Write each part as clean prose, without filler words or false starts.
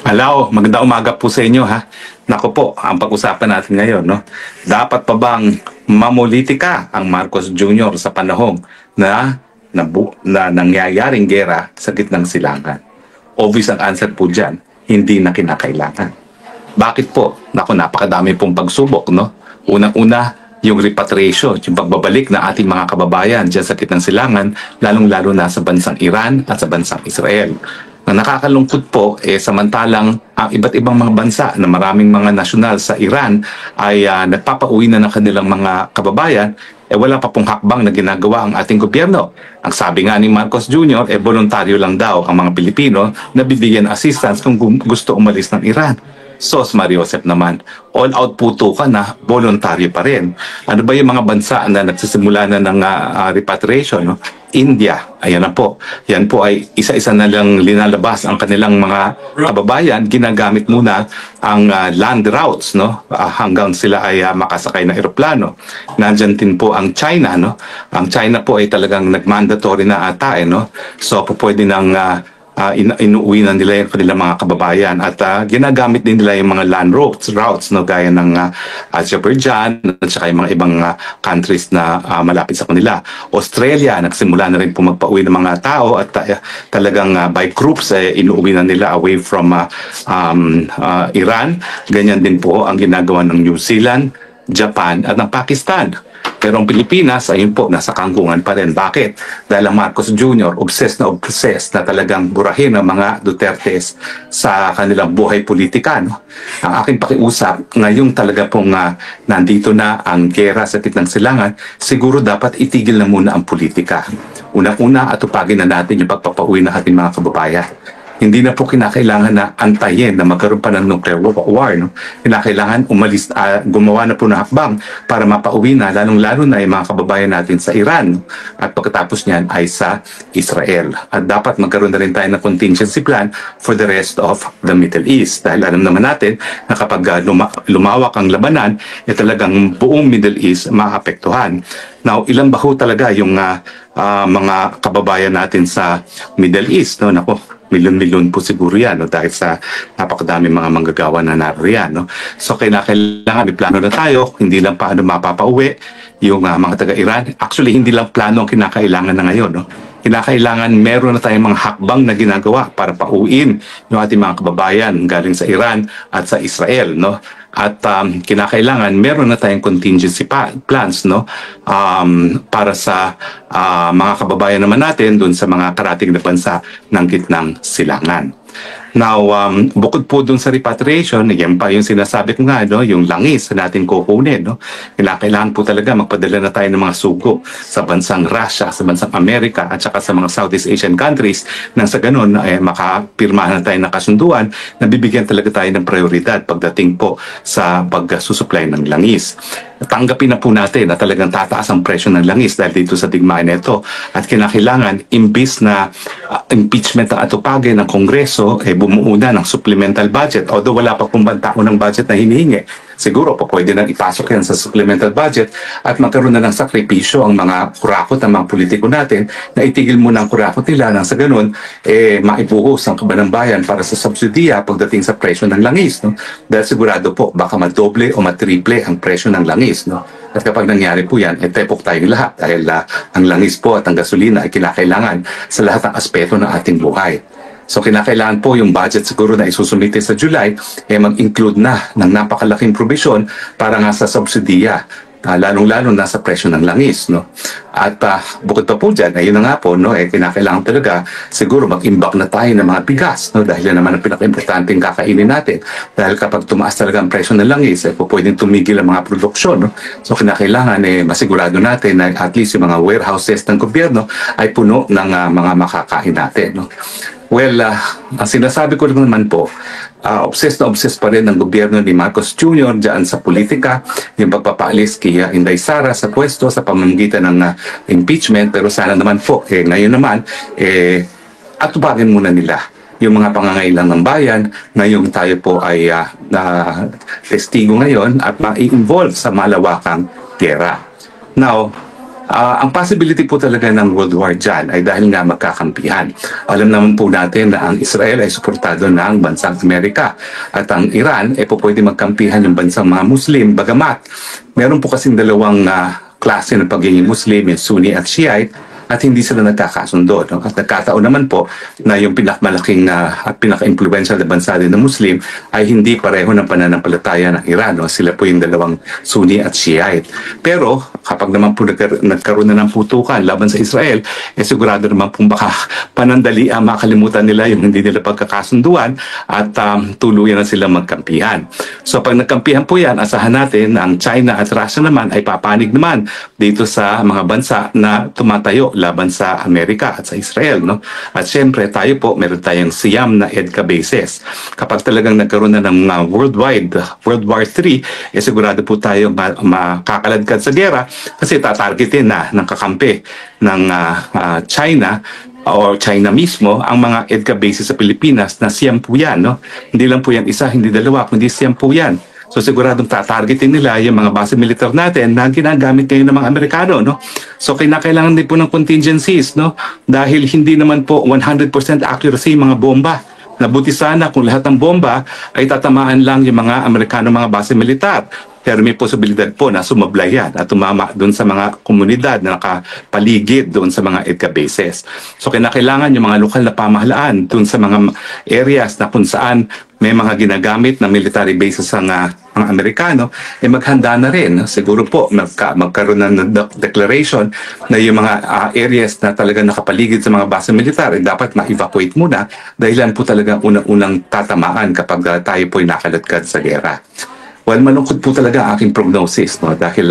Hello, magandang umaga po sa inyo ha. Nako po, ang pag-usapan natin ngayon, no? Dapat pa bang mamulitika ang Marcos Jr. sa panahong na nangyayaring gera sa gitnang silangan? Obvious ang answer po dyan, hindi na kinakailangan. Bakit po? Nako, napakadami pong pagsubok, no? Unang-una, yung repatriation, yung pagbabalik na ating mga kababayan dyan sa gitnang silangan, lalong-lalo na sa bansang Iran at sa bansang Israel. Na nakakalungkot po, samantalang ang iba't ibang mga bansa na maraming mga nasyonal sa Iran ay nagpapauwi na ng kanilang mga kababayan, wala pa pong hakbang na ginagawa ang ating gobyerno. Ang sabi nga ni Marcos Jr., voluntaryo lang daw ang mga Pilipino na bibigyan assistance kung gusto umalis ng Iran. Sos Mariosep naman, all out puto ka na, voluntaryo pa rin. Ano ba yung mga bansa na nagsisimula na ng repatriation? No? India, ayan na po. Yan po ay isa-isa na lang linalabas ang kanilang mga kababayan. Ginagamit muna ang land routes, no? Hanggang sila ay makasakay ng eroplano. Nandyan din po ang China, no? Ang China po ay talagang nag-mandatory na ata, no? So po pwede nang inuwi na nila yung kanilang mga kababayan at ginagamit din nila yung mga land routes no, gaya ng Azerbaijan at saka yung mga ibang countries na malapit sa kanila. Australia, nagsimula na rin po magpauwi ng mga tao at talagang by groups inuwi na nila away from Iran. Ganyan din po ang ginagawa ng New Zealand, Japan at ng Pakistan. Pero ang Pilipinas, ayun po, nasa kangkungan pa rin. Bakit? Dahil ang Marcos Jr., obsessed na talagang burahin ang mga Dutertes sa kanilang buhay politika. No? Ang aking pakiusap, ngayon talaga pong nandito na ang gera sa gitnang silangan, siguro dapat itigil na muna ang politika. Una-una, atupagin na natin yung pagpapauwi ng ating mga kababayan. Hindi na po kinakailangan na antayin na magkaroon pa ng nuclear war. No? Kinakailangan umalis, gumawa na po ng hakbang para mapauwi na, lalong-lalo na yung mga kababayan natin sa Iran. At pagkatapos niyan ay sa Israel. At dapat magkaroon na rin tayo ng contingency plan for the rest of the Middle East. Dahil alam naman natin na kapag lumawak ang labanan, talagang buong Middle East maapektuhan. Now, ilan ba ho talaga yung mga kababayan natin sa Middle East? No? Nako, milyon-milyon po siguro yan, no? Dahil sa napakadami mga manggagawa na naririyan. No? So kailangan may plano na tayo, hindi lang paano mapapauwi yung mga taga-Iran. Actually, hindi lang plano ang kinakailangan na ngayon. No? Kinakailangan meron na tayong mga hakbang na ginagawa para pauwiin yung ating mga kababayan galing sa Iran at sa Israel. No? At kinakailangan meron na tayong contingency plans, no? Para sa mga kababayan naman natin dun sa mga karating na bansa ng gitnang silangan. Now, bukod po dun sa repatriation, yan pa yung sinasabi ko nga, no, yung langis na natin kukunin. No? Kailangan po talaga magpadala na tayo ng mga sugo sa bansang Russia, sa bansang Amerika, at saka sa mga Southeast Asian countries nang sa ganun makapirmahan na tayo ng kasunduan na bibigyan talaga tayo ng prioridad pagdating po sa pagsusupply ng langis. Tanggapin na po natin na talagang tataas ang presyo ng langis dahil dito sa digmaan nito at kinakailangan imbis na impeachment ang atupagin ng Kongreso bumuo na ng supplemental budget, although wala pa pong bantao ng budget na hinihingi. Siguro po pwede nang ipasok yan sa supplemental budget at magkaroon na ng sakripisyo ang mga kurakot ng mga politiko natin na itigil muna ang kurakot nila nang sa ganun maibuhos ang kaban ng bayan para sa subsidiya pagdating sa presyo ng langis. No? Dahil sigurado po baka madoble o matriple ang presyo ng langis. No? At kapag nangyari po yan, tepok tayong lahat dahil ang langis po at ang gasolina ay kinakailangan sa lahat ng aspeto ng ating buhay. So kinakailangan po yung budget siguro na isusumite sa July mag-include na ng napakalaking provision para nga sa subsidiya, lalong-lalo na sa presyo ng langis. No? At bukod pa po dyan, ayun na nga po, no, kinakailangan talaga siguro mag-imbak na tayo ng mga bigas. No? Dahil yan naman ang pinaka-importanting kakainin natin. Dahil kapag tumaas talaga ang presyo ng langis, pwedeng tumigil ang mga produksyon. No? So kinakailangan masigurado natin na at least yung mga warehouses ng gobyerno ay puno ng mga makakain natin. No? Well, ang sinasabi ko naman po, obsessed pa rin ang gobyerno ni Marcos Jr. dyan sa politika, yung pagpapaalis kay Inday Sara sa pwesto sa pamamagitan ng impeachment. Pero sana naman po, ngayon naman, atubagin muna nila yung mga pangangailangan ng bayan. Ngayon tayo po ay testigo ngayon at ma-involve sa malawakang gera. Now, Ang possibility po talaga ng World War dyan ay dahil nga magkakampihan. Alam naman po natin na ang Israel ay suportado ng bansang Amerika at ang Iran ay po pwede magkampihan yung bansang mga Muslim. Bagamat, meron po kasing dalawang klase ng pagiging Muslim, yung Sunni at Shiite, at hindi sila nagkakasundo. No? At nagkataon naman po na yung pinakamalaking at pinaka-influential na bansa din ng Muslim ay hindi pareho ng pananampalataya ng Iran. No? Sila po yung dalawang Sunni at Shiite. Pero kapag naman po nagkaroon na ng putukan laban sa Israel, sigurado naman po baka panandali makalimutan nila yung hindi nila pagkakasunduan at tuluyan na sila magkampihan. So pag nagkampihan po yan, asahan natin ang China at Russia naman ay papanig naman dito sa mga bansa na tumatayo laban sa Amerika at sa Israel, no? At syempre tayo po, meron tayong siyam na EDCA bases. Kapag talagang nagkaroon na ng World War III, sigurado po tayo makakaladkad sa gera kasi tatargetin na ng kakampi ng China o China mismo ang mga EDCA bases sa Pilipinas na siyam po yan, no? Hindi lang po yan isa, hindi dalawa, kundi siyam po yan. So siguradong tatargetin nila yung mga base militar natin na ginagamit ngayon ng mga Amerikano, no? So kinakailangan din po ng contingencies, no? Dahil hindi naman po 100% accuracy yung mga bomba. Nabuti sana kung lahat ng bomba ay tatamaan lang yung mga Amerikano mga base militar. Pero may posibilidad po na sumablay yan at tumama doon sa mga komunidad na nakapaligid doon sa mga EDCA bases. So kinakailangan yung mga lokal na pamahalaan doon sa mga areas na kung saan may mga ginagamit na military bases ang mga Amerikano, maghanda na rin. Siguro po magkaroon ng declaration na yung mga areas na talaga nakapaligid sa mga base militar dapat ma-evacuate muna dahilan po talaga unang-unang tatamaan kapag tayo po'y nakaladkad sa gera. Well, malungkot po talaga ang aking prognosis, no? Dahil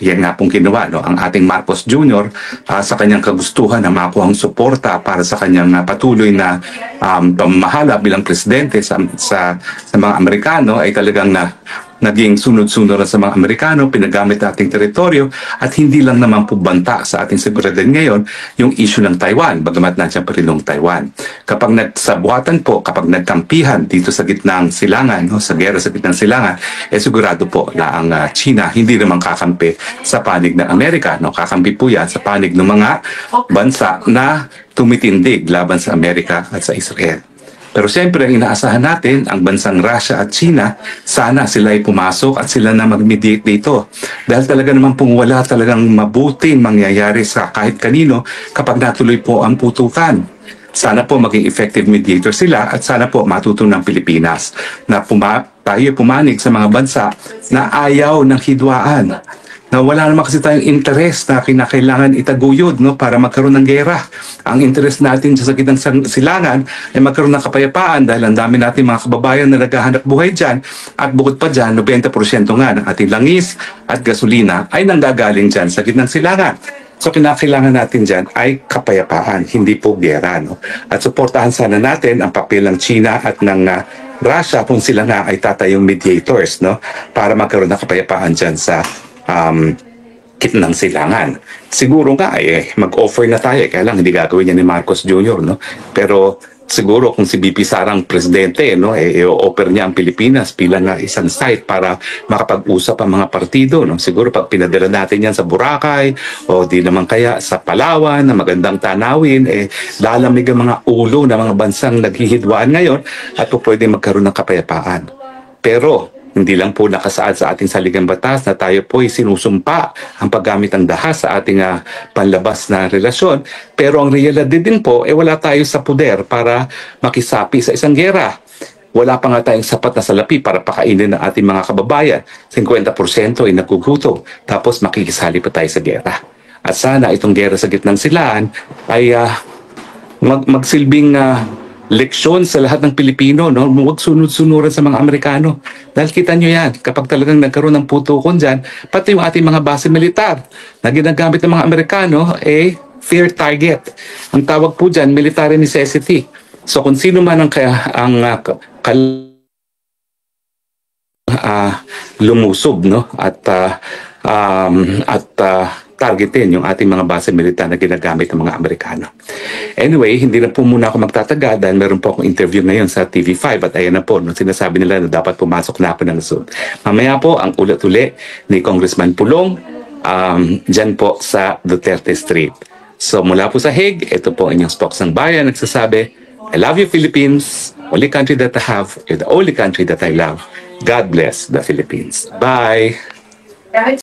yan nga pong ginawa, no? Ang ating Marcos Jr. Sa kanyang kagustuhan na makuha ang suporta para sa kanyang patuloy na pamamahala bilang presidente sa mga Amerikano ay talagang naging sunod-sunod sa mga Amerikano, pinagamit ating teritoryo at hindi lang naman po banta sa ating seguridad ngayon yung issue ng Taiwan, bagamat nandiyan pa rin ng Taiwan. Kapag nagsabuatan po, kapag nagkampihan dito sa gitnang silangan, no, sa gera sa gitnang silangan, sigurado po na ang China hindi naman kakampi sa panig ng Amerika. No? Kakampi po yan sa panig ng mga bansa na tumitindig laban sa Amerika at sa Israel. Pero siyempre, ang inaasahan natin, ang bansang Russia at China, sana sila ay pumasok at sila na mag-mediate dito. Dahil talaga naman pong wala talagang mabuting mangyayari sa kahit kanino kapag natuloy po ang putukan. Sana po maging effective mediator sila at sana po matutunan ng Pilipinas na tayo pumanig sa mga bansa na ayaw ng hidwaan. Na wala naman kasi tayong interest na kinakailangan itaguyod, no, para magkaroon ng gera. Ang interest natin sa gitnang silangan ay magkaroon ng kapayapaan dahil ang dami natin mga kababayan na naghahanap buhay dyan at bukod pa dyan, 90% nga ng ating langis at gasolina ay nanggagaling dyan sa gitnang silangan. So kinakailangan natin dyan ay kapayapaan, hindi po gera. No? At suportahan sana natin ang papel ng China at ng Russia kung sila nga ay tatayong mediators, no, para magkaroon ng kapayapaan dyan sa kitnang silangan. Siguro nga mag-offer na tayo, kaya lang hindi gagawin niya ni Marcos Jr. No? Pero siguro kung si BP Sarang presidente, no, i-offer niya ang Pilipinas bilang isang site para makapag-usap ang mga partido. No? Siguro pag pinadala natin yan sa Boracay o di naman kaya sa Palawan na magandang tanawin, lalamig ang mga ulo ng mga bansang naghihidwaan ngayon at po pwede magkaroon ng kapayapaan. Pero hindi lang po nakasaad sa ating saligang batas na tayo po ay sinusumpa ang paggamit ng dahas sa ating panlabas na relasyon. Pero ang realidad din po, wala tayo sa poder para makisapi sa isang gera. Wala pa nga tayong sapat na salapi para pakainin ng ating mga kababayan. 50% ay nagugutom. Tapos makikisali pa tayo sa gera. At sana itong gera sa gitnang silaan ay magsilbing leksyon sa lahat ng Pilipino, no? Huwag sunod-sunuran sa mga Amerikano. Dahil kita nyo yan, kapag talagang nagkaroon ng putukon dyan, pati yung ating mga base militar na ginagamit ng mga Amerikano, fear target. Ang tawag po dyan, military necessity. So kung sino man ang lumusob, no? At targetin yung ating mga base militar na ginagamit ng mga Amerikano. Anyway, hindi na po muna ako magtataga dahil meron po akong interview ngayon sa TV5 at ayan na po, no, sinasabi nila na dapat pumasok na ako ng Zoom. Mamaya po ang ulit-uli ni Congressman Pulong dyan po sa Duterte Street. So mula po sa Hague, ito po inyong Spokes ng Bayan nagsasabi, I love you Philippines, only country that I have, you're the only country that I love. God bless the Philippines. Bye!